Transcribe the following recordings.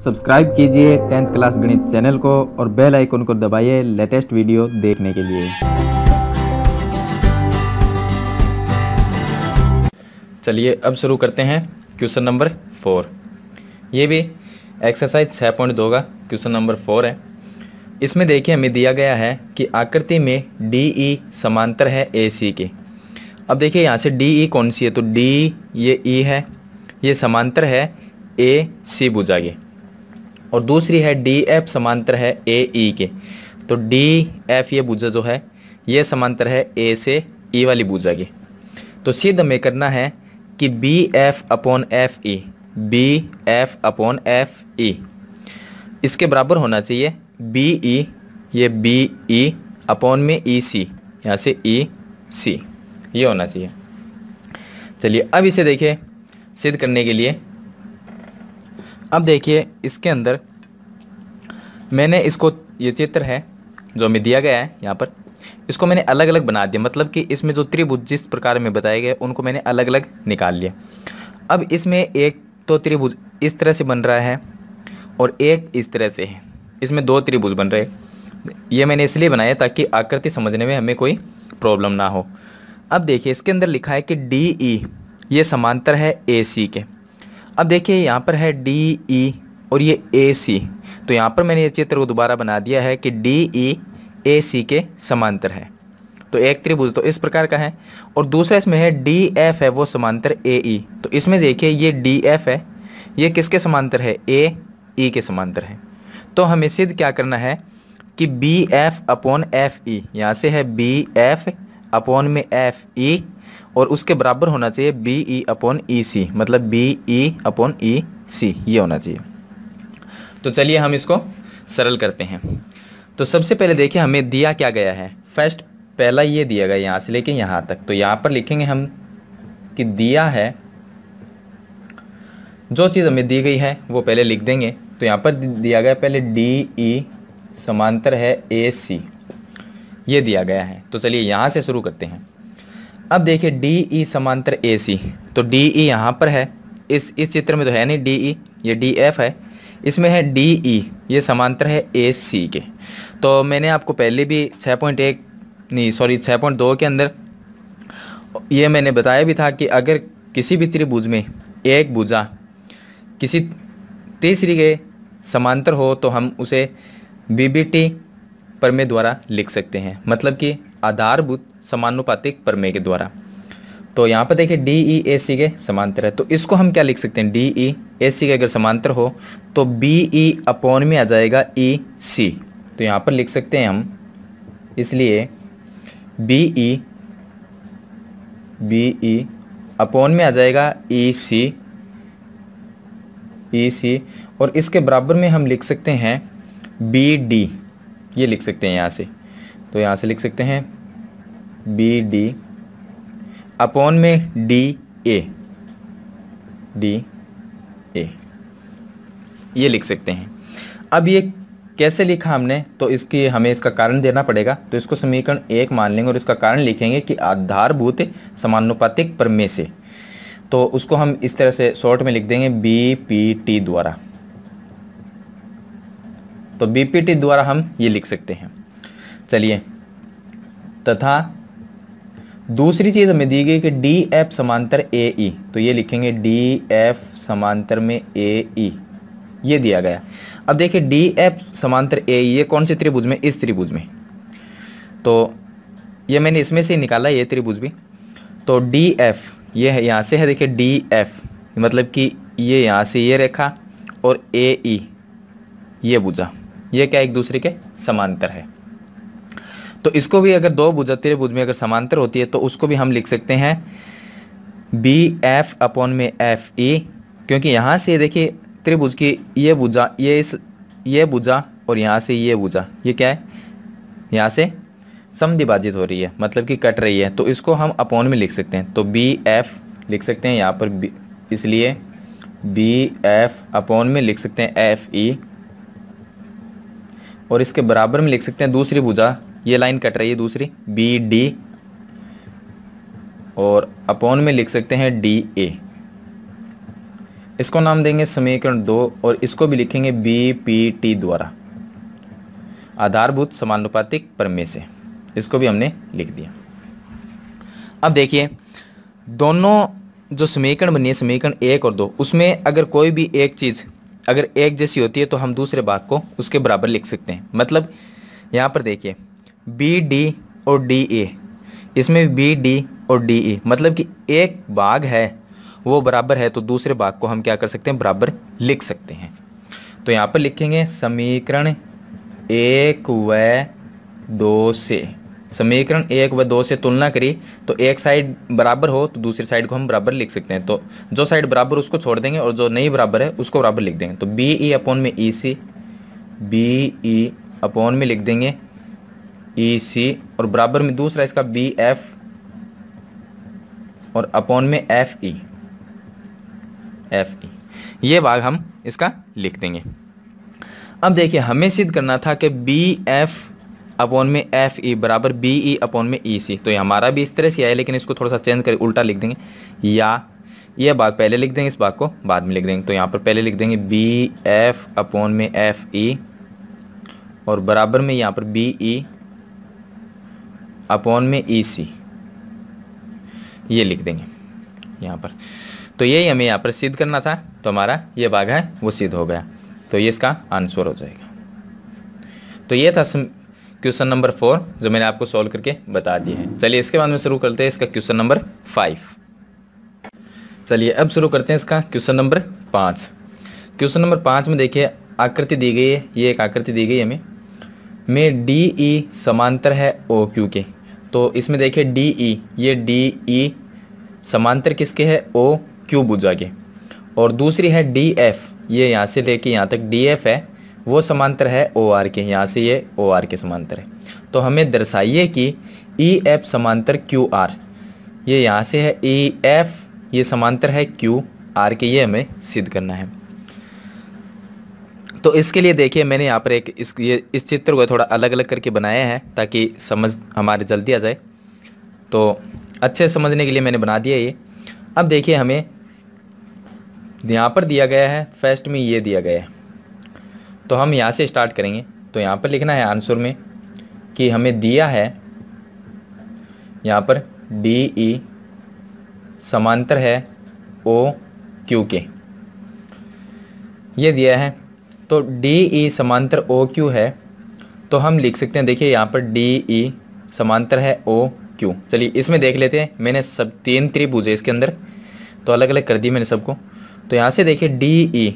Subscribe कीजिए 10th class गणित channel को और बेल आइकन को दबाइए लेटेस्ट वीडियो देखने के लिए। चलिए अब शुरू करते हैं क्वेश्चन नंबर 4। ये भी एक्सरसाइज 6.2 का क्वेश्चन नंबर 4 है। इसमें देखिए हमें दिया गया है कि आकृति में DE समांतर है AC के। अब देखिए यहाँ से DE कौन सी है, तो D ये E है, ये समांतर है AC भुजा के, और दूसरी है DF समांतर है AE के। तो DF ये भुजा जो है ये समांतर है A से E वाली भुजा के। तो सिद्ध हमें करना है कि BF/FE BF/FE इसके बराबर होना चाहिए BE, ये BE अपॉन में EC, यहाँ से EC ये होना चाहिए। चलिए अब इसे देखिए सिद्ध करने के लिए। अब देखिए इसके अंदर मैंने इसको, ये चित्र है जो हमें दिया गया है यहाँ पर, इसको मैंने अलग अलग बना दिया, मतलब कि इसमें जो त्रिभुज जिस प्रकार में बताए गए उनको मैंने अलग अलग निकाल लिया। अब इसमें एक तो त्रिभुज इस तरह से बन रहा है और एक इस तरह से है, इसमें दो त्रिभुज बन रहे हैं। ये मैंने इसलिए बनाया ताकि आकृति समझने में हमें कोई प्रॉब्लम ना हो। अब देखिए इसके अंदर लिखा है कि DE ये समांतर है AC के। अब देखिए यहाँ पर है DE और ये AC, तो यहाँ पर मैंने ये चित्र को दोबारा बना दिया है कि DE AC के समांतर है। तो एक त्रिभुज तो इस प्रकार का है और दूसरा इसमें है DF है वो समांतर AE। तो इसमें देखिए ये DF है, ये किसके समांतर है, AE के समांतर है। तो हमें सिद्ध क्या करना है कि BF/FE, यहाँ से है BF/FE और उसके बराबर होना चाहिए BE/EC, मतलब BE/EC ये होना चाहिए। तो चलिए हम इसको सरल करते हैं। तो सबसे पहले देखिए हमें दिया क्या गया है, फर्स्ट पहला ये दिया गया यहाँ से लेके यहाँ तक। तो यहाँ पर लिखेंगे हम कि दिया है, जो चीज़ हमें दी गई है वो पहले लिख देंगे। तो यहाँ पर दिया गया पहले DE समांतर है AC, ये दिया गया है। तो चलिए यहाँ से शुरू करते हैं। अब देखिए DE समांतर AC, तो DE यहाँ पर है, इस चित्र में तो है नहीं DE, ये DF है, इसमें है DE ये समांतर है AC के। तो मैंने आपको पहले भी 6.2 के अंदर ये मैंने बताया भी था कि अगर किसी भी त्रिभुज में एक भुजा किसी तीसरी के समांतर हो तो हम उसे BBT प्रमेय द्वारा लिख सकते हैं, मतलब कि आधारभूत समानुपातिक प्रमेय के द्वारा। तो यहाँ पर देखिए DE AC के समांतर है, तो इसको हम क्या लिख सकते हैं, DE AC के अगर समांतर हो तो BE अपॉन में आ जाएगा EC। तो यहाँ पर लिख सकते हैं हम, इसलिए BE अपॉन में आ जाएगा EC और इसके बराबर में हम लिख सकते हैं BD, ये लिख सकते हैं यहाँ से। तो यहाँ से लिख सकते हैं BD अपॉन में DA ये लिख सकते हैं। अब ये कैसे लिखा हमने, तो इसकी हमें इसका कारण देना पड़ेगा। तो इसको समीकरण 1 मान लेंगे और इसका कारण लिखेंगे कि आधारभूत समानुपातिक प्रमेय से। तो उसको हम इस तरह से शॉर्ट में लिख देंगे BPT द्वारा। तो BPT द्वारा हम ये लिख सकते हैं। चलिए, तथा दूसरी चीज़ हमें दी गई कि DF समांतर AE, तो ये लिखेंगे DF समांतर में AE ये दिया गया। अब देखिए DF समांतर AE ये कौन से त्रिभुज में, इस त्रिभुज में। तो ये मैंने इसमें से निकाला ये त्रिभुज भी। तो DF ये है, यहाँ से है देखिए DF, मतलब कि ये यहाँ से ये रेखा और AE ये भुजा, ये क्या एक दूसरे के समांतर है। तो इसको भी अगर दो भुजा त्रिभुज में अगर समांतर होती है तो उसको भी हम लिख सकते हैं BF/FE, क्योंकि यहाँ से देखिए त्रिभुज की ये भुजा, ये भुजा और यहाँ से ये भुजा, ये क्या है, यहाँ से समद्विभाजित हो रही है, मतलब कि कट रही है। तो इसको हम अपॉन में लिख सकते हैं। तो BF लिख सकते हैं यहाँ पर इसलिए BF अपॉन में लिख सकते हैं FE और इसके बराबर में लिख सकते हैं दूसरी भुजा, ये लाइन कट रही है दूसरी, BD और अपॉन में लिख सकते हैं DA। इसको नाम देंगे समीकरण 2 और इसको भी लिखेंगे BPT द्वारा, आधारभूत समानुपातिक प्रमेय से। इसको भी हमने लिख दिया। अब देखिए दोनों जो समीकरण बनी है, समीकरण 1 और 2, उसमें अगर कोई भी एक चीज़ अगर एक जैसी होती है तो हम दूसरे भाग को उसके बराबर लिख सकते हैं। मतलब यहाँ पर देखिए BD और DA, इसमें BD और DE मतलब कि एक भाग है वो बराबर है तो दूसरे भाग को हम क्या कर सकते हैं, बराबर लिख सकते हैं। तो यहाँ पर लिखेंगे समीकरण 1 व 2 से, समीकरण 1 व 2 से तुलना करी तो एक साइड बराबर हो तो दूसरी साइड को हम बराबर लिख सकते हैं। तो जो साइड बराबर उसको छोड़ देंगे और जो नहीं बराबर है उसको बराबर लिख देंगे। तो BE अपॉन में EC, BE अपॉन में लिख देंगे EC और बराबर में दूसरा इसका BF और अपॉन में FE, ये भाग हम इसका लिख देंगे। अब देखिए हमें सिद्ध करना था कि BF अपॉन में FE बराबर BE अपॉन में EC। तो ये हमारा भी इस तरह से आया, लेकिन इसको थोड़ा सा चेंज कर उल्टा लिख देंगे, या ये भाग पहले लिख देंगे, इस भाग को बाद में लिख देंगे। तो यहाँ पर पहले लिख देंगे BF अपॉन में FE और बराबर में यहाँ पर BE अपॉन में EC, ये लिख देंगे यहाँ पर। तो यही हमें यहाँ पर सिद्ध करना था, तो हमारा ये भाग है वो सिद्ध हो गया, तो ये इसका आंसर हो जाएगा। तो ये था क्वेश्चन नंबर 4 जो मैंने आपको सॉल्व करके बता दिए हैं। चलिए इसके बाद में शुरू करते हैं इसका क्वेश्चन नंबर 5। चलिए अब शुरू करते हैं इसका क्वेश्चन नंबर 5। क्वेश्चन नंबर 5 में देखिए आकृति दी गई है, ये एक आकृति दी गई है हमें में DE समांतर है OQ के। तो इसमें देखिए DE, ये DE समांतर किसके है, OQ भुजा के, और दूसरी है DF, ये यहाँ से लेके यहाँ तक DF है, वो समांतर है OR के, यहाँ से ये OR के समांतर है। तो हमें दर्शाइए कि EF समांतर QR, ये यहाँ से है EF, ये समांतर है QR के, ये हमें सिद्ध करना है। तो इसके लिए देखिए मैंने यहाँ पर इस चित्र को थोड़ा अलग अलग करके बनाया है ताकि समझ हमारे जल्दी आ जाए। तो अच्छे समझने के लिए मैंने बना दिया ये। अब देखिए हमें यहाँ पर दिया गया है, फर्स्ट में ये दिया गया है, तो हम यहाँ से स्टार्ट करेंगे। तो यहाँ पर लिखना है आंसर में कि हमें दिया है यहाँ पर DE समांतर है OQ के, ये दिया है। तो DE समांतर OQ है तो हम लिख सकते हैं, देखिए यहाँ पर DE समांतर है OQ। चलिए इसमें देख लेते हैं, मैंने सब 3 त्रिभुज है इसके अंदर, तो अलग अलग कर दी मैंने सबको। तो यहाँ से देखिए DE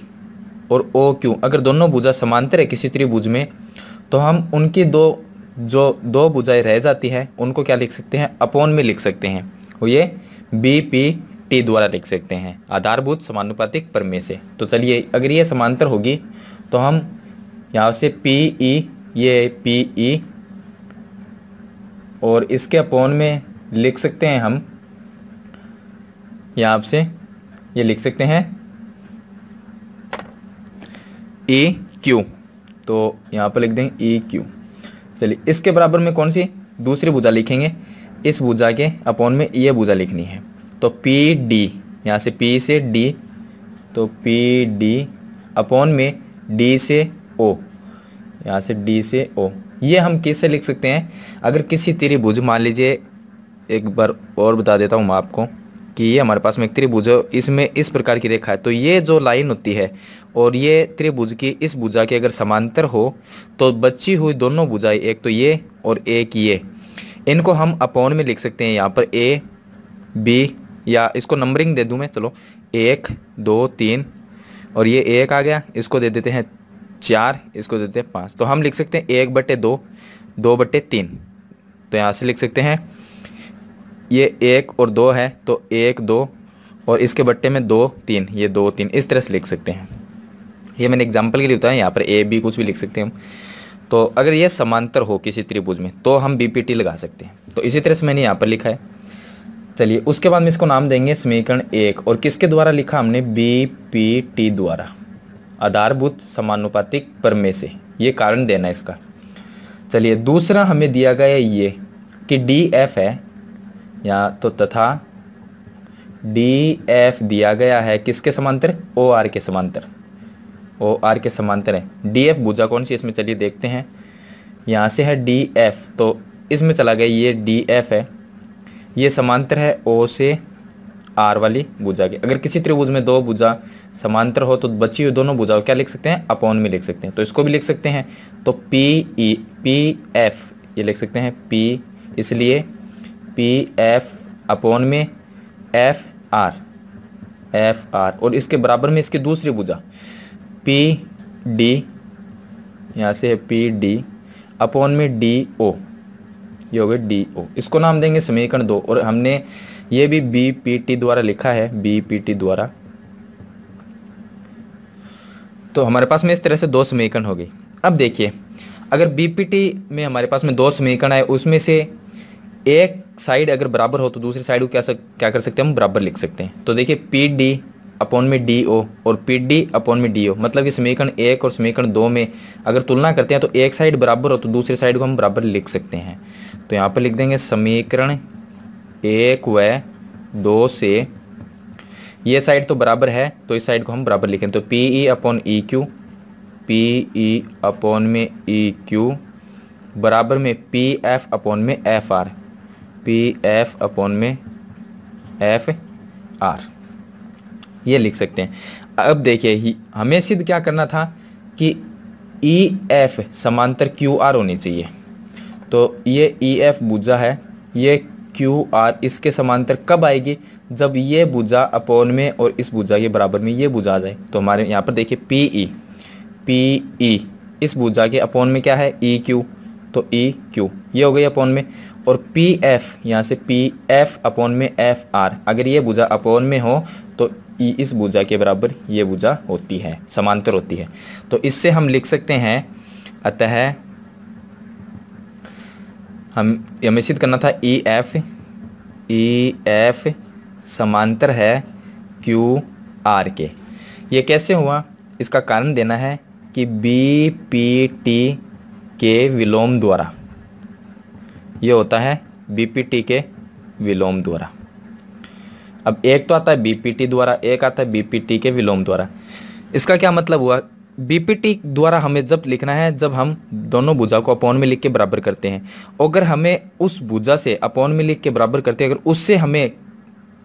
और OQ अगर दोनों भुजा समांतर है किसी त्रिभुज में, तो हम उनकी दो भुजाएं रह जाती है उनको क्या लिख सकते हैं, अपॉन में लिख सकते हैं, वो ये BPT द्वारा लिख सकते हैं, आधारभूत समानुपातिक प्रमेय से। तो चलिए अगर ये समांतर होगी तो हम यहाँ से PE, ये PE और इसके अपॉन में लिख सकते हैं हम यहाँ से ये लिख सकते हैं EQ, तो यहाँ पर लिख देंगे EQ। चलिए इसके बराबर में कौन सी दूसरी भुजा लिखेंगे, इस भुजा के अपॉन में ये भुजा लिखनी है। तो PD, यहाँ से P से D, तो PD अपॉन में D से O, यहाँ से D से O। ये हम किससे लिख सकते हैं, अगर किसी त्रिभुज, मान लीजिए एक बार और बता देता हूँ मैं आपको कि ये हमारे पास में एक त्रिभुज है, इसमें इस प्रकार की रेखा है, तो ये जो लाइन होती है और ये त्रिभुज की इस भुजा के अगर समांतर हो तो बची हुई दोनों भुजाएं, एक तो ये और एक ये, इनको हम अपॉन में लिख सकते हैं। यहाँ पर A B, या इसको नंबरिंग दे दूँ मैं, चलो 1 2 3, और ये 1 आ गया, इसको दे देते हैं 4, इसको देते हैं 5। तो हम लिख सकते हैं 1/2 2/3। तो यहाँ से लिख सकते हैं ये 1 और 2 है तो 1 2, और इसके बट्टे में 2 3, ये 2 3, इस तरह से लिख सकते हैं। ये मैंने एग्जांपल के लिए बताया, यहाँ पर A B कुछ भी लिख सकते हैं हम। तो अगर ये समांतर हो किसी त्रिभुज में तो हम BPT लगा सकते हैं। तो इसी तरह से मैंने यहाँ पर लिखा है। चलिए उसके बाद में इसको नाम देंगे समीकरण 1, और किसके द्वारा लिखा हमने, BPT द्वारा, आधारभूत समानुपातिक प्रमेय से, ये कारण देना है इसका। चलिए दूसरा हमें दिया गया ये कि DF है यहाँ, तो तथा डी एफ दिया गया है किसके समांतर, ओ आर के समांतर, ओ आर के समांतर है। डी एफ भुजा कौन सी इसमें, चलिए देखते हैं। यहाँ से है डी एफ, तो इसमें चला गया, ये डी एफ है, ये समांतर है ओ से आर वाली भुजा के। अगर किसी त्रिभुज में दो भुजा समांतर हो तो बची हुई दोनों भुजाओं क्या लिख सकते हैं, अपॉन में लिख सकते हैं। तो इसको भी लिख सकते हैं, तो पी ई पी एफ ये लिख सकते हैं पी, इसलिए पी एफ अपॉन में एफ आर, और इसके बराबर में इसकी दूसरी भुजा पी डी, यहाँ से है पी डी अपॉन में डी ओ, ये हो गया डी ओ। इसको नाम देंगे समीकरण 2, और हमने ये भी बी पी टी द्वारा लिखा है, बी पी टी द्वारा। तो हमारे पास में इस तरह से 2 समीकरण हो गई। अब देखिए, अगर बी पी टी में हमारे पास में 2 समीकरण है, उसमें से एक साइड अगर बराबर हो तो दूसरी साइड को क्या कर सकते हैं, हम बराबर लिख सकते हैं। तो देखिए पी डी अपॉन में डी ओ और पी डी अपॉन में डी ओ, मतलब कि समीकरण 1 और समीकरण 2 में अगर तुलना करते हैं तो एक साइड बराबर हो तो दूसरी साइड को हम बराबर लिख सकते हैं। तो यहाँ पर लिख देंगे समीकरण 1 व 2 से ये साइड तो बराबर है, तो इस साइड को हम बराबर लिखें। तो P E upon E Q, P E upon में ई क्यू बराबर में पी एफ अपॉन में F R, P F upon में एफ आर, ये लिख सकते हैं। अब देखिए हमें सिद्ध क्या करना था कि ई एफ समांतर क्यू आर होनी चाहिए। तो ये ई एफ भुजा है, ये क्यू आर इसके समांतर कब आएगी, जब ये भुजा अपॉन में और इस भुजा के बराबर में ये भुजा आ जाए। तो हमारे यहाँ पर देखिए पी ई इस भुजा के अपॉन में क्या है, ई क्यू, तो ई क्यू ये हो गई अपॉन में, और पी एफ यहाँ से पी एफ अपॉन में एफ आर, अगर ये भुजा अपॉन में हो तो ई इस भुजा के बराबर ये भुजा होती है, समांतर होती है। तो इससे हम लिख सकते हैं, अतः हमें सिद्ध करना था ई एफ समांतर है क्यू आर के। ये कैसे हुआ, इसका कारण देना है कि बी पी टी के विलोम द्वारा, ये होता है बी पी टी के विलोम द्वारा। अब एक तो आता है बी पी टी द्वारा, एक आता है बी पी टी के विलोम द्वारा। इसका क्या मतलब हुआ, बी पी टी द्वारा हमें जब लिखना है जब हम दोनों भुजा को अपॉन में लिख के बराबर करते हैं। अगर हमें उस भुजा से अपॉन में लिख के बराबर करते हैं, अगर उससे हमें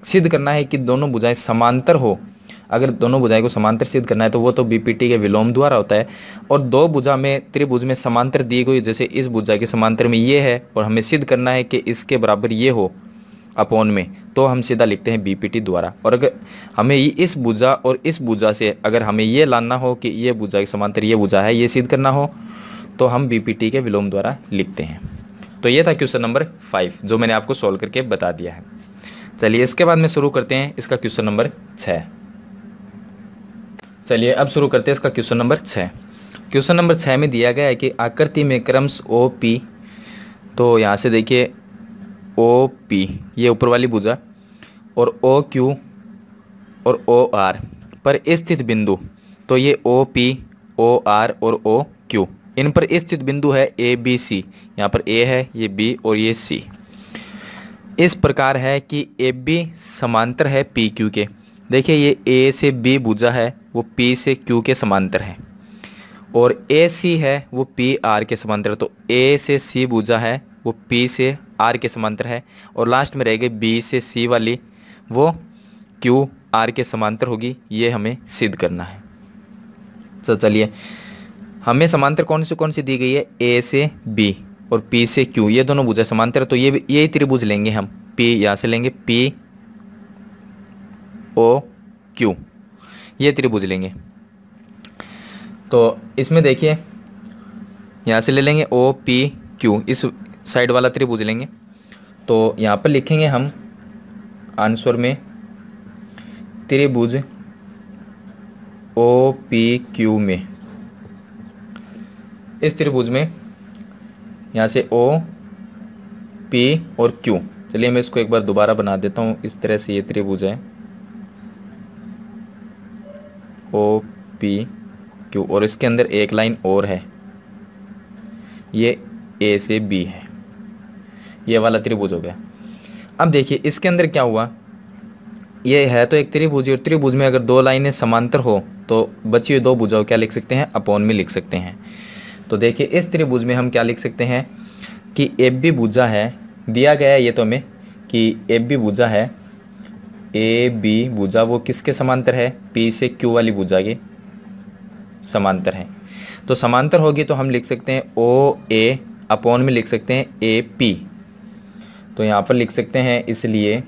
सिद्ध करना है कि दोनों भुजाएं समांतर हो, अगर दोनों भुजाएं को समांतर सिद्ध करना है तो वो तो बी पी टी के विलोम द्वारा होता है। और दो भुजा में त्रिभुज में समांतर दी गई, जैसे इस भुजा के समांतर में ये है और हमें सिद्ध करना है कि इसके बराबर ये हो अपॉन में, तो हम सीधा लिखते हैं बी पी टी द्वारा। और अगर हमें इस भुजा और इस भुजा से अगर हमें ये लाना हो कि ये भुजा के समांतर ये भुजा है, ये सिद्ध करना हो, तो हम बी पी टी के विलोम द्वारा लिखते हैं। तो ये था क्वेश्चन नंबर 5 जो मैंने आपको सॉल्व करके बता दिया है। चलिए इसके बाद में शुरू करते हैं इसका क्वेश्चन नंबर 6। चलिए अब शुरू करते हैं इसका क्वेश्चन नंबर 6। क्वेश्चन नंबर 6 में दिया गया है कि आकृति में क्रमश ओ पी, तो यहाँ से देखिए ओ पी ये ऊपर वाली भुजा और ओ क्यू और ओ आर पर स्थित बिंदु, तो ये ओ पी ओ आर और ओ क्यू इन पर स्थित बिंदु है ए बी सी, यहाँ पर ए है, ये बी और ये सी। इस प्रकार है कि ए बी समांतर है पी क्यू के। देखिए ये ए से बी भुजा है वो पी से क्यू के समांतर है, और ए सी है वो पी आर के समांतर, तो ए से सी भुजा है वो पी से आर के समांतर है, और लास्ट में रह गई बी से सी वाली वो क्यू आर के समांतर होगी। ये हमें सिद्ध करना है। तो चलिए हमें समांतर कौन सी दी गई है, ए से बी और पी से क्यू, ये दोनों भुजा समांतर, तो ये त्रिभुज लेंगे हम, पी यहाँ से लेंगे पी ओ क्यू, ये त्रिभुज लेंगे। तो इसमें देखिए यहाँ से ले लेंगे ओ पी क्यू, इस साइड वाला त्रिभुज लेंगे। तो यहाँ पर लिखेंगे हम आंसर में त्रिभुज ओ पी क्यू में, इस त्रिभुज में यहाँ से ओ पी और क्यू। चलिए मैं इसको एक बार दोबारा बना देता हूँ। इस तरह से ये त्रिभुज है ओ पी क्यू, और इसके अंदर एक लाइन और है, ये ए से बी है, ये वाला त्रिभुज हो गया। अब देखिए इसके अंदर क्या हुआ, ये है तो एक त्रिभुज, और त्रिभुज में अगर दो लाइनें समांतर हो तो बची हुई दो भुजाओं क्या लिख सकते हैं, अपॉन में लिख सकते हैं। तो देखिए इस त्रिभुज में हम क्या लिख सकते हैं कि ए बी भुजा है, दिया गया है ये तो हमें कि ए बी भुजा है, ए बी भुजा वो किसके समांतर है, पी से क्यू वाली भुजा के समांतर है। तो समांतर होगी तो हम लिख सकते हैं ओ ए, अपॉन में लिख सकते हैं ए पी। तो यहाँ पर लिख सकते हैं इसलिए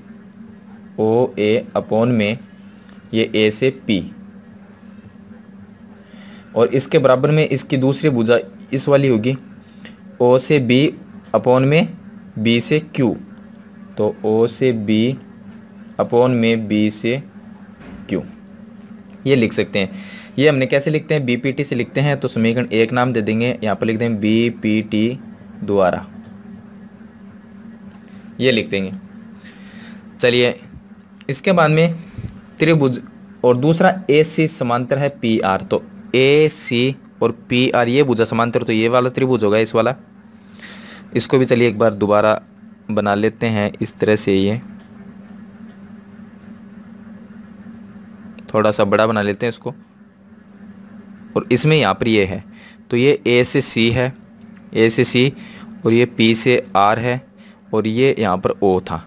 ओ ए अपॉन में ये ए से पी, और इसके बराबर में इसकी दूसरी भुजा इस वाली होगी ओ से बी अपॉन में बी से क्यू। तो ओ से बी अपॉन में बी से क्यू ये लिख सकते हैं। ये हमने कैसे लिखते हैं, बी पी टी से लिखते हैं। तो समीकरण एक नाम दे देंगे, यहाँ पर लिख देंगे बी पी टी द्वारा, ये लिख देंगे। चलिए इसके बाद में त्रिभुज और दूसरा ए सी समांतर है पी आर। तो ए सी और पी आर ये भुजा समांतर, तो ये वाला त्रिभुज होगा इस वाला। इसको भी चलिए एक बार दोबारा बना लेते हैं इस तरह से, ये थोड़ा सा बड़ा बना लेते हैं इसको, और इसमें यहाँ पर ये है। तो ये ए से सी है, ए से सी, और ये पी से आर है, और ये यहाँ पर ओ था।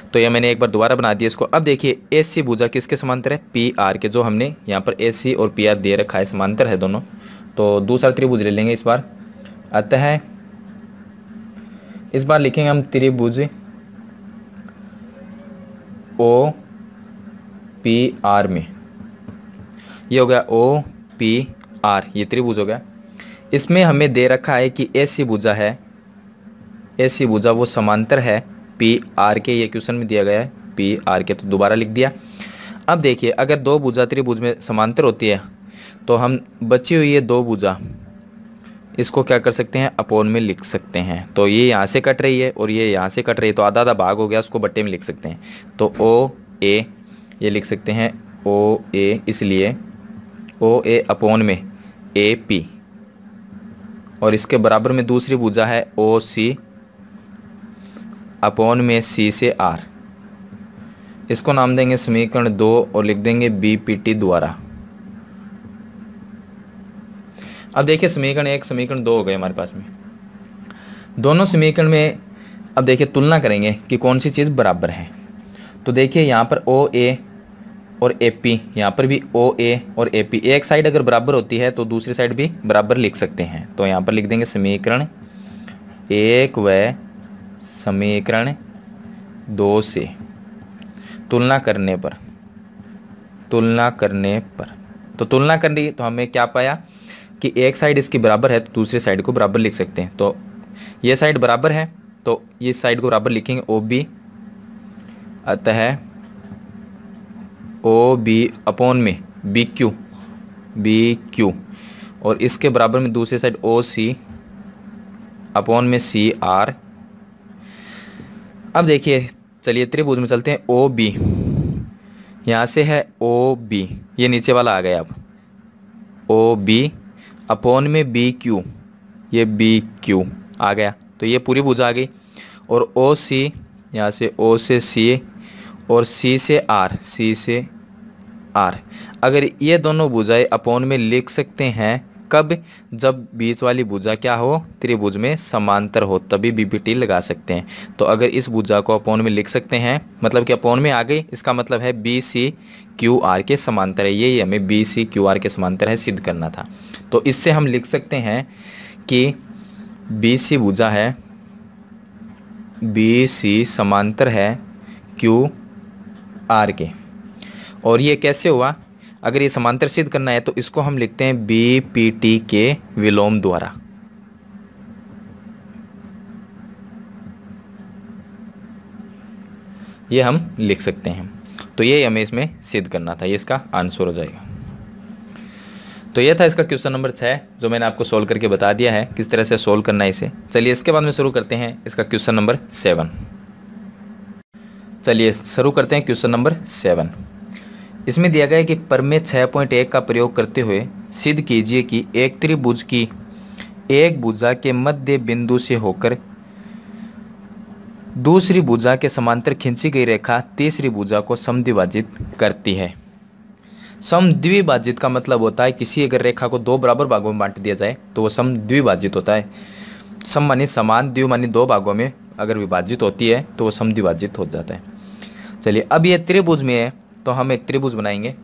तो ये मैंने एक बार दोबारा बना दिया इसको। अब देखिए एस सी भुजा किसके समांतर है, पी आर के, जो हमने यहाँ पर एस सी और पी आर दे रखा है, समांतर है दोनों। तो दूसरा त्रिभुज ले लेंगे इस बार। अतः इस बार लिखेंगे हम त्रिभुज ओ पी आर में, ये हो गया ओ पी आर, ये त्रिभुज हो गया। इसमें हमें दे रखा है कि एस सी भुजा है, एस सी भुजा वो समांतर है पी आर के, ये क्वेश्चन में दिया गया है पी आर के, तो दोबारा लिख दिया। अब देखिए अगर दो भुजा त्रिभुज में समांतर होती है तो हम बची हुई ये दो भुजा इसको क्या कर सकते हैं, अपॉन में लिख सकते हैं। तो ये यहाँ से कट रही है और ये यहाँ से कट रही है, तो आधा आधा भाग हो गया, उसको बट्टे में लिख सकते हैं। तो ओ ए ये लिख सकते हैं ओ ए, इसलिए ओ ए अपॉन में ए पी, और इसके बराबर में दूसरी भुजा है ओ सी अपॉन में सी से आर। इसको नाम देंगे समीकरण 2 और लिख देंगे बी पी टी द्वारा। अब देखिए समीकरण 1 समीकरण 2 हो गए हमारे पास में। दोनों समीकरण में अब देखिए तुलना करेंगे कि कौन सी चीज़ बराबर है। तो देखिए यहाँ पर ओ ए और ए पी, यहाँ पर भी ओ ए और ए पी, एक साइड अगर बराबर होती है तो दूसरी साइड भी बराबर लिख सकते हैं। तो यहाँ पर लिख देंगे समीकरण 1 व समीकरण 2 से तुलना करने पर, तुलना करने पर, तो तुलना कर ली तो हमें क्या पाया कि एक साइड इसकी बराबर है तो दूसरी साइड को बराबर लिख सकते हैं। तो ये साइड बराबर है तो ये साइड को बराबर लिखेंगे ओ बी, अतः ओ बी अपॉन में बी क्यू, और इसके बराबर में दूसरी साइड ओ सी अपॉन में सी आर। अब देखिए चलिए त्रिभुज में चलते हैं ओ बी, यहाँ से है ओ बी, ये नीचे वाला आ गया। अब ओ बी अपॉन में बी क्यू, ये बी क्यू आ गया, तो ये पूरी भुजा आ गई। और ओ सी, यहाँ से ओ से सी और सी से आर, सी से आर। अगर ये दोनों भुजाएं अपॉन में लिख सकते हैं कब, जब बीच वाली भुजा क्या हो, त्रिभुज में समांतर हो, तभी बीपीटी लगा सकते हैं। तो अगर इस भुजा को अपॉन में लिख सकते हैं, मतलब कि अपॉन में आ गई, इसका मतलब है बी सी क्यू आर के समांतर है। यही हमें बी सी क्यू आर के समांतर है सिद्ध करना था। तो इससे हम लिख सकते हैं कि बी सी भुजा है, बी सी समांतर है क्यू आर के। और ये कैसे हुआ, अगर ये समांतर सिद्ध करना है तो इसको हम लिखते हैं बी पी टी के विलोम द्वारा। ये हम लिख सकते हैं। तो ये हमें इसमें सिद्ध करना था, ये इसका आंसर हो जाएगा। तो ये था इसका क्वेश्चन नंबर 6 जो मैंने आपको सोल्व करके बता दिया है किस तरह से सोल्व करना है इसे। चलिए इसके बाद में शुरू करते हैं इसका क्वेश्चन नंबर 7। चलिए शुरू करते हैं क्वेश्चन नंबर 7। इसमें दिया गया है कि प्रमेय 6.1 का प्रयोग करते हुए सिद्ध कीजिए कि एक त्रिभुज की एक भुजा के मध्य बिंदु से होकर दूसरी भुजा के समांतर खींची गई रेखा तीसरी भुजा को समद्विभाजित करती है। समद्विभाजित का मतलब होता है किसी अगर रेखा को दो बराबर भागों में बांट दिया जाए तो वो समद्विभाजित होता है। सम मानी समान, द्वि मानी दो भागों में अगर विभाजित होती है तो वो समद्विभाजित हो जाता है। चलिए अब ये त्रिभुज में है तो हम एक त्रिभुज बनाएंगे।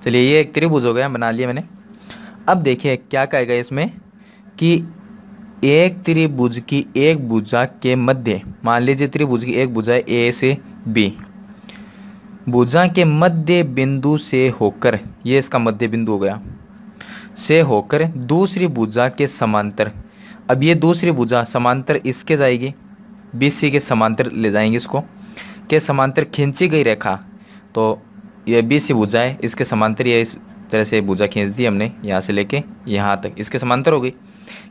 चलिए ये एक त्रिभुज हो गया, बना लिया मैंने। अब देखिए क्या कहेगा इसमें कि एक त्रिभुज की एक भुजा के मध्य, मान लीजिए त्रिभुज की एक भुजा है ए से बी, भुजा के मध्य बिंदु से होकर, ये इसका मध्य बिंदु हो गया, से होकर दूसरी भुजा के समांतर। अब ये दूसरी भुजा समांतर इसके जाएगी, BC के समांतर ले जाएंगे इसको, के समांतर खींची गई रेखा, तो ये BC भुजा है, इसके समांतर ये इस तरह से भुजा खींच दी हमने, यहाँ से लेके यहाँ तक इसके समांतर हो गई।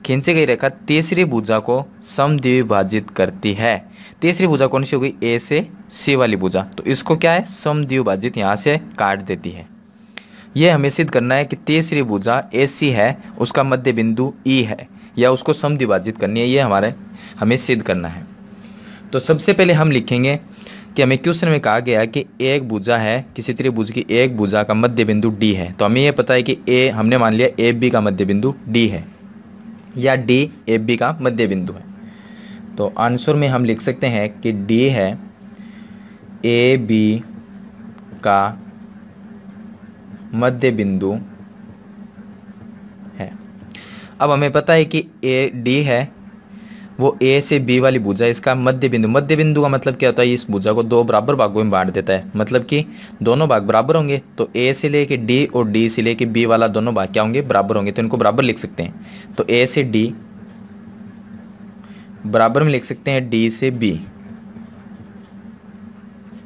खींची गई रेखा तीसरी भुजा को समद्विभाजित करती है। तीसरी भुजा कौन सी हो गई? A से C वाली भुजा, तो इसको क्या है? समद्विभाजित यहाँ से काट देती है। ये हमें सिद्ध करना है कि तीसरी भुजा AC है, उसका मध्य बिंदु E है, या उसको समद्विभाजित करनी है, ये हमें सिद्ध करना है। तो सबसे पहले हम लिखेंगे कि हमें क्वेश्चन में कहा गया कि एक भुजा है, किसी त्रिभुज की एक भुजा का मध्य बिंदु D है, तो हमें ये पता है कि A, हमने मान लिया AB का मध्य बिंदु D है, या D AB का मध्य बिंदु है। तो आंसर में हम लिख सकते हैं कि D है AB का मध्य बिंदु है। अब हमें पता है कि D है वो A से B वाली भुजा, इसका मध्य बिंदु। मध्य बिंदु का मतलब क्या होता है? इस भुजा को दो बराबर भागों में बांट देता है, मतलब कि दोनों भाग बराबर होंगे, तो A से लेके D और D से लेके B वाला दोनों भाग क्या होंगे? बराबर होंगे, तो इनको बराबर लिख सकते हैं। तो A से D बराबर में लिख सकते हैं D से B,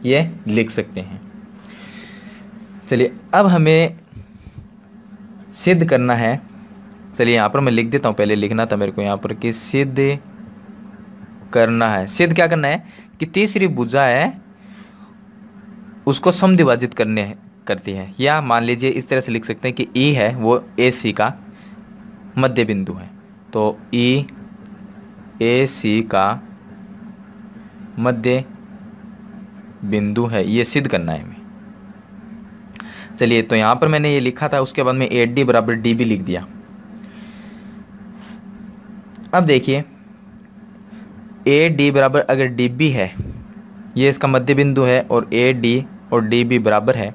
ये लिख सकते हैं। चलिए अब हमें सिद्ध करना है। चलिए यहाँ पर मैं लिख देता हूँ, पहले लिखना था मेरे को यहाँ पर कि सिद्ध करना है। सिद्ध क्या करना है कि तीसरी भुजा है उसको समद्विभाजित करती है, या मान लीजिए इस तरह से लिख सकते हैं कि E है वो AC का मध्य बिंदु है, तो E AC का मध्य बिंदु है, ये सिद्ध करना है हमें। चलिए तो यहाँ पर मैंने ये लिखा था, उसके बाद में AD बराबर DB लिख दिया। अब देखिए AD बराबर अगर DB है, ये इसका मध्य बिंदु है, और AD और DB बराबर है,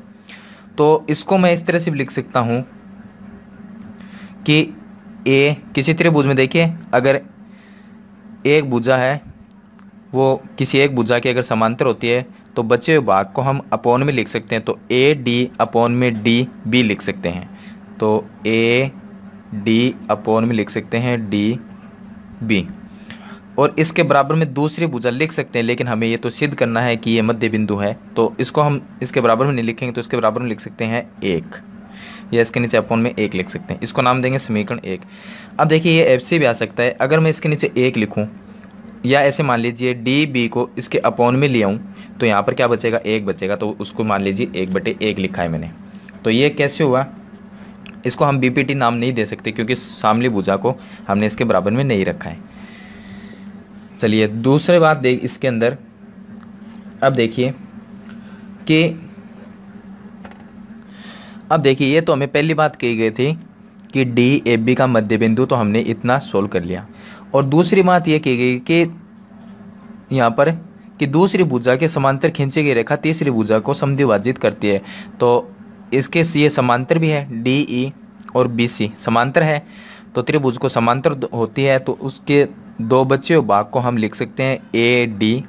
तो इसको मैं इस तरह से भी लिख सकता हूँ कि A किसी त्रिभुज में, देखिए अगर एक भुजा है वो किसी एक भुजा की अगर समांतर होती है तो बचे हुए भाग को हम अपोन में लिख सकते हैं, तो AD अपोन में DB लिख सकते हैं, तो AD अपोन में लिख सकते हैं DB, और इसके बराबर में दूसरी भुजा लिख सकते हैं, लेकिन हमें ये तो सिद्ध करना है कि ये मध्य बिंदु है, तो इसको हम इसके बराबर में नहीं लिखेंगे, तो इसके बराबर में लिख सकते हैं 1, या इसके नीचे अपोन में 1 लिख सकते हैं। इसको नाम देंगे समीकरण 1। अब देखिए ये FC भी आ सकता है, अगर मैं इसके नीचे 1 लिखूँ, या ऐसे मान लीजिए DB को इसके अपोन में ले आऊँ, तो यहाँ पर क्या बचेगा? 1 बचेगा, तो उसको मान लीजिए 1/1 लिखा है मैंने। तो ये कैसे हुआ? इसको हम BPT नाम नहीं दे सकते क्योंकि सामली भुजा को हमने इसके बराबर में नहीं रखा है। चलिए दूसरी बात देख इसके अंदर, अब देखिए कि ये तो हमें पहली बात कही गई थी कि DAB का मध्य बिंदु, तो हमने इतना सोल्व कर लिया। और दूसरी बात ये की गई कि यहाँ पर कि दूसरी भुजा के समांतर खींची गई रेखा तीसरी भुजा को समद्विभाजित करती है, तो इसके ये समांतर भी है, DE और BC समांतर है, तो त्रिभुज को समांतर होती है, तो उसके दो बचे हुए भाग को हम लिख सकते हैं AD।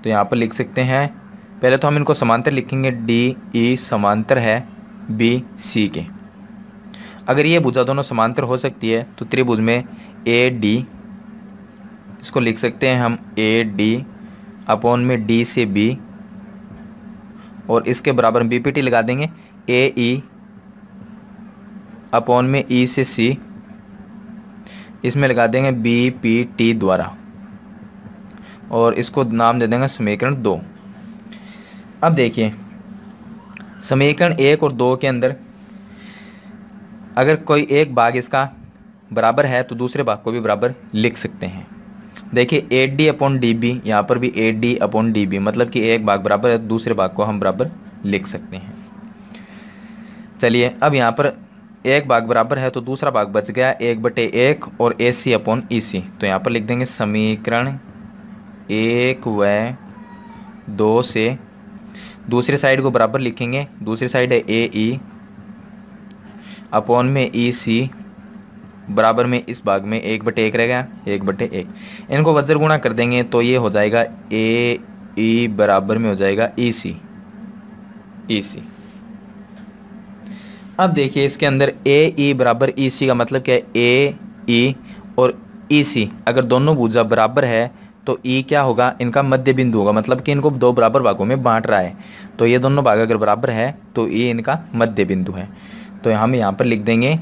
तो यहाँ पर लिख सकते हैं, पहले तो हम इनको समांतर लिखेंगे, DE समांतर है BC के। अगर ये भुजा दोनों समांतर हो सकती है तो त्रिभुज में AD, इसको लिख सकते हैं हम AD अपोन में D से B, और इसके बराबर में BPT लगा देंगे, AE अपोन में E से C, इसमें लगा देंगे BPT द्वारा, और इसको नाम दे देंगे समीकरण 2। अब देखिए समीकरण 1 और 2 के अंदर अगर कोई एक भाग इसका बराबर है तो दूसरे भाग को भी बराबर लिख सकते हैं। देखिए 8d अपॉन डी बी, यहाँ पर भी 8d अपॉन डी बी, मतलब कि एक भाग बराबर है, दूसरे भाग को हम बराबर लिख सकते हैं। चलिए अब यहाँ पर एक भाग बराबर है तो दूसरा भाग बच गया 1/1 और ए सी अपॉन ई सी। तो यहाँ पर लिख देंगे समीकरण 1 व 2 से दूसरी साइड को बराबर लिखेंगे, दूसरी साइड है ए ई अपॉन में ई सी बराबर में इस भाग में 1/1 रह गया 1/1। इनको वज्र गुणा कर देंगे तो ये हो जाएगा ए ई बराबर में हो जाएगा ई सी। अब देखिए इसके अंदर ए ई बराबर ई सी का मतलब क्या है, ए ई और ई सी अगर दोनों भुजा बराबर है तो ई क्या होगा, इनका मध्य बिंदु होगा, मतलब कि इनको दो बराबर भागों में बांट रहा है। तो ये दोनों भाग अगर बराबर है तो ई इनका मध्य बिंदु है। तो हम यहाँ पर लिख देंगे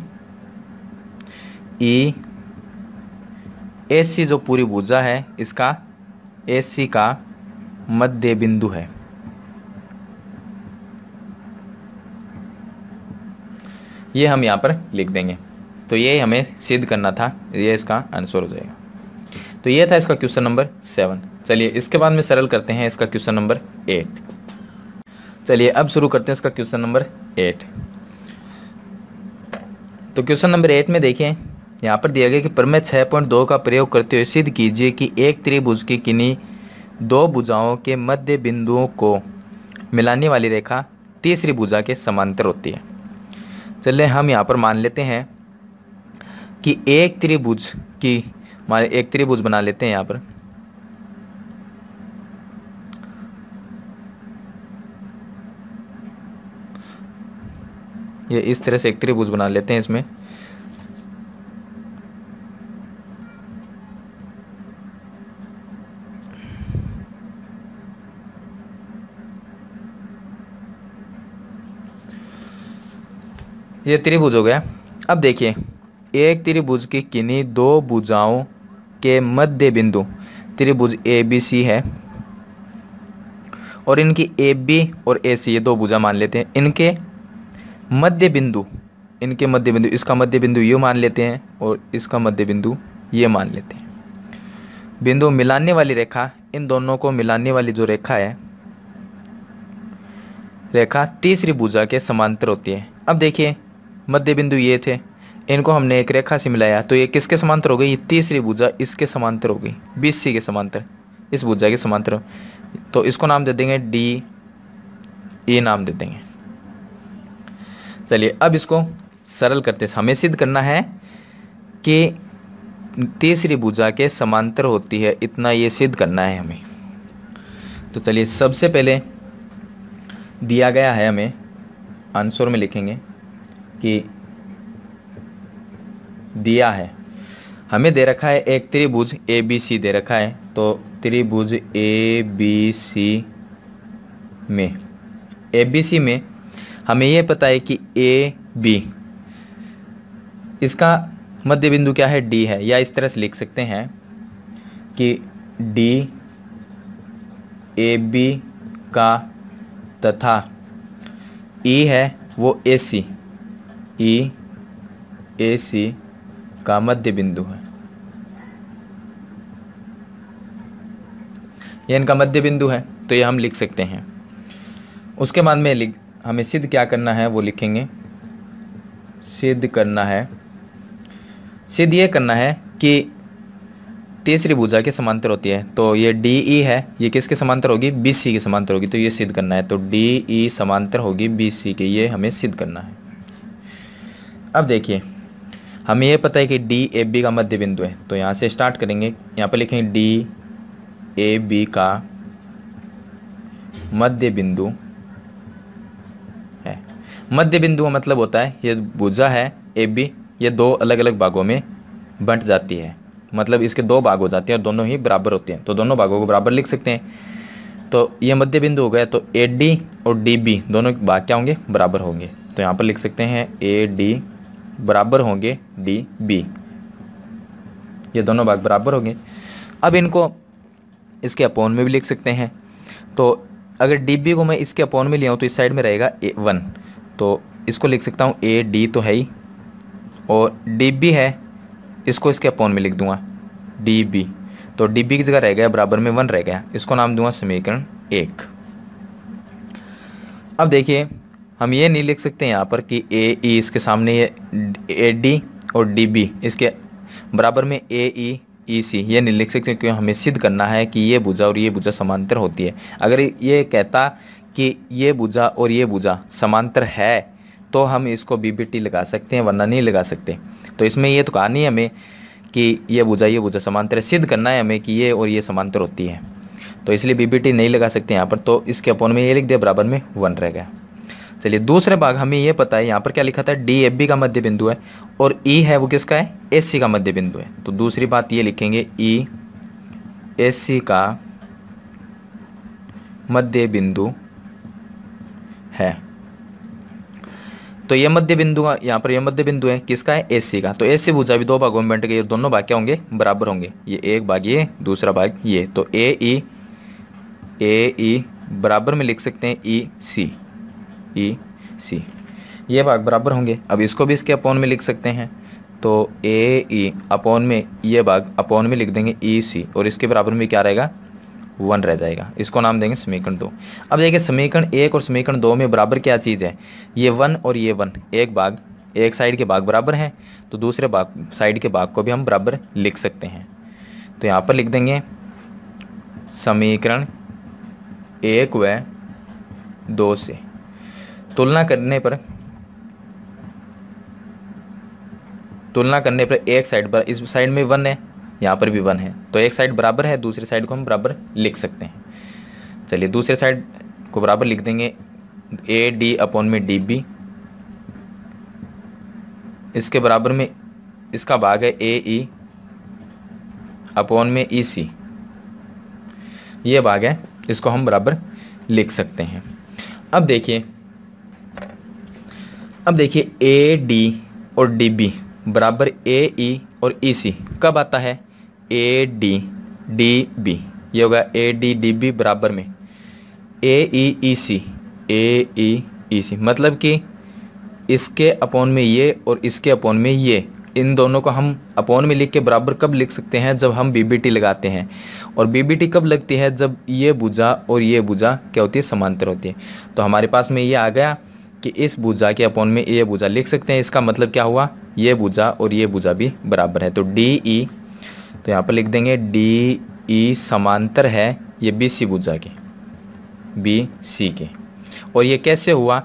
ई ए सी जो पूरी भुजा है इसका ए सी का मध्य बिंदु है। ये हम यहाँ पर लिख देंगे। तो ये हमें सिद्ध करना था, ये इसका आंसर हो जाएगा। तो ये था इसका क्वेश्चन नंबर 7। चलिए इसके बाद में सरल करते हैं इसका क्वेश्चन नंबर 8। चलिए अब शुरू करते हैं इसका क्वेश्चन नंबर 8। तो क्वेश्चन नंबर 8 में देखिए यहाँ पर दिया गया कि प्रमेय 6.2 का प्रयोग करते हुए सिद्ध कीजिए कि एक त्रिभुज की किन्हीं दो भुजाओं के मध्य बिंदुओं को मिलाने वाली रेखा तीसरी भुजा के समांतर होती है। चलिए हम यहाँ पर मान लेते हैं कि एक त्रिभुज बना लेते हैं यहाँ पर। ये इस तरह से एक त्रिभुज बना लेते हैं। इसमें ये त्रिभुज हो गया। अब देखिए एक त्रिभुज की किन्हीं दो भुजाओं के मध्य बिंदु त्रिभुज ए बी सी है और इनकी ए बी और ए सी ये दो भुजा मान लेते हैं। इनके मध्य बिंदु इसका मध्य बिंदु ये मान लेते हैं और इसका मध्य बिंदु ये मान लेते हैं। बिंदु मिलाने वाली रेखा, इन दोनों को मिलाने वाली जो रेखा है, रेखा तीसरी भुजा के समांतर होती है। अब देखिए मध्य बिंदु ये थे, इनको हमने एक रेखा से मिलाया तो ये किसके समांतर हो गई, ये तीसरी भुजा इसके समांतर हो गई, BC के समांतर, इस भुजा के समांतर। तो इसको नाम दे देंगे डी ए नाम दे देंगे। चलिए अब इसको सरल करते हैं। हमें सिद्ध करना है कि तीसरी भुजा के समांतर होती है, इतना ये सिद्ध करना है हमें। तो चलिए सबसे पहले दिया गया है, हमें आंसर में लिखेंगे कि दिया है, हमें दे रखा है एक त्रिभुज ABC दे रखा है। तो त्रिभुज ABC में हमें यह पता है कि AB इसका मध्य बिंदु क्या है, D है, या इस तरह से लिख सकते हैं कि D AB का तथा E है वो AC का मध्य बिंदु है। यह इनका मध्य बिंदु है, तो ये हम लिख सकते हैं। उसके बाद में हमें सिद्ध क्या करना है वो लिखेंगे। सिद्ध ये करना है कि तीसरी भुजा के समांतर होती है। तो ये DE है, ये किसके समांतर होगी, BC के समांतर होगी। तो ये सिद्ध करना है। तो DE समांतर होगी BC के, ये हमें सिद्ध करना है। अब देखिए हमें ये पता है कि DAB का मध्य बिंदु है। तो यहाँ से स्टार्ट करेंगे, यहाँ पर लिखेंगे DAB का मध्य बिंदु है। मध्य बिंदु का मतलब होता है ये भुजा है AB, ये दो अलग अलग भागों में बंट जाती है, मतलब इसके दो भाग हो जाते हैं और दोनों ही बराबर होते हैं। तो दोनों भागों को बराबर लिख सकते हैं। तो ये मध्य बिंदु हो गया। तो AD और DB दोनों भाग क्या होंगे, बराबर होंगे। तो यहाँ पर लिख सकते हैं AD बराबर होंगे DB, ये दोनों भाग बराबर होंगे। अब इनको इसके अपोन में भी लिख सकते हैं। तो अगर DB को मैं इसके अपोन में लिया हूँ तो इस साइड में रहेगा 1, तो इसको लिख सकता हूँ AD तो है ही, और DB है, इसको इसके अपोन में लिख दूंगा DB। तो डी बी की जगह रह गया बराबर में 1 रह गया, इसको नाम दूंगा समीकरण 1। अब देखिए हम ये नहीं लिख सकते यहाँ पर कि ए ई इसके सामने ये ए डी और डी बी इसके बराबर में ए ई ई सी, ये नहीं लिख सकते क्योंकि हमें सिद्ध करना है कि ये भुजा और ये भुजा समांतर होती है। अगर ये कहता कि ये भुजा और ये भुजा समांतर है तो हम इसको बी बी टी लगा सकते हैं, वरना नहीं लगा सकते। तो इसमें ये तो कहा नहीं हमें कि ये भुजा समांतर है, सिद्ध करना है हमें कि ये और ये समांतर होती है, तो इसलिए बी बी टी नहीं लगा सकते यहाँ पर। तो इसके अपोन में ये लिख दिया, बराबर में 1 रह गया। चलिए दूसरे भाग हमें ये पता है यहाँ पर क्या लिखा था, डी एफ बी का मध्य बिंदु है और ई है वो किसका है, एस सी का मध्य बिंदु है। तो दूसरी बात ये लिखेंगे ई एस सी का मध्य बिंदु है। तो ये मध्य बिंदु यहाँ पर ये मध्य बिंदु है किसका है, एस सी का। तो एस सी भुजा भी 2 भागों में बंट गई, दोनों भाग क्या होंगे, बराबर होंगे। ये एक भाग ये, दूसरा भाग ये। तो ए ई बराबर में लिख सकते हैं ई सी, ये भाग बराबर होंगे। अब इसको भी इसके अपोन में लिख सकते हैं, तो ए ई अपोन में ये भाग अपोन में लिख देंगे ई सी, और इसके बराबर में क्या रहेगा, 1 रह जाएगा। इसको नाम देंगे समीकरण 2। अब देखिए समीकरण 1 और समीकरण 2 में बराबर क्या चीज़ है, ये 1 और ये 1, एक साइड के भाग बराबर हैं, तो दूसरे भाग साइड के भाग को भी हम बराबर लिख सकते हैं। तो यहाँ पर लिख देंगे समीकरण 1 व 2 से तुलना करने पर एक साइड पर, इस साइड में 1 है, यहाँ पर भी 1 है, तो एक साइड बराबर है, दूसरी साइड को हम बराबर लिख सकते हैं। चलिए दूसरे साइड को बराबर लिख देंगे, ए डी अपोन में डी बी, इसके बराबर में इसका भाग है ए ई अपोन में ई सी, ये भाग है, इसको हम बराबर लिख सकते हैं। अब देखिए ए डी और डी बी बराबर ए ई और ई सी कब आता है, ए डी डी बी, ये होगा ए डी डी बी बराबर में ए ई ई सी, मतलब कि इसके अपोन में ये और इसके अपोन में ये, इन दोनों को हम अपोन में लिख के बराबर कब लिख सकते हैं, जब हम बी बी टी लगाते हैं। और बी बी टी कब लगती है, जब ये भुजा और ये भुजा क्या होती है, समांतर होती है। तो हमारे पास में ये आ गया कि इस भुजा के अपोन में ये भुजा लिख सकते हैं। इसका मतलब क्या हुआ, ये भुजा और ये भुजा भी बराबर है। तो डी ई, तो यहाँ पर लिख देंगे डी ई समांतर है ये बी सी भुजा के, बी सी के। और ये कैसे हुआ,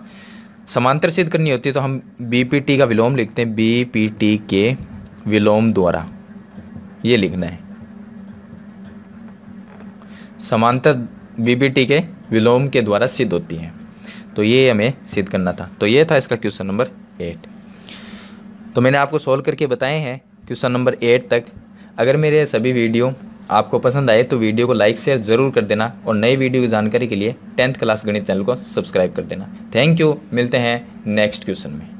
समांतर सिद्ध करनी होती है तो हम बी पी टी का विलोम लिखते हैं, बी पी टी के विलोम द्वारा, ये लिखना है, समांतर बी पी टी के विलोम के द्वारा सिद्ध होती है। तो ये हमें सिद्ध करना था। तो ये था इसका क्वेश्चन नंबर 8। तो मैंने आपको सोल्व करके बताए हैं क्वेश्चन नंबर 8 तक। अगर मेरे सभी वीडियो आपको पसंद आए तो वीडियो को लाइक शेयर ज़रूर कर देना, और नई वीडियो की जानकारी के लिए 10th क्लास गणित चैनल को सब्सक्राइब कर देना। थैंक यू, मिलते हैं नेक्स्ट क्वेश्चन में।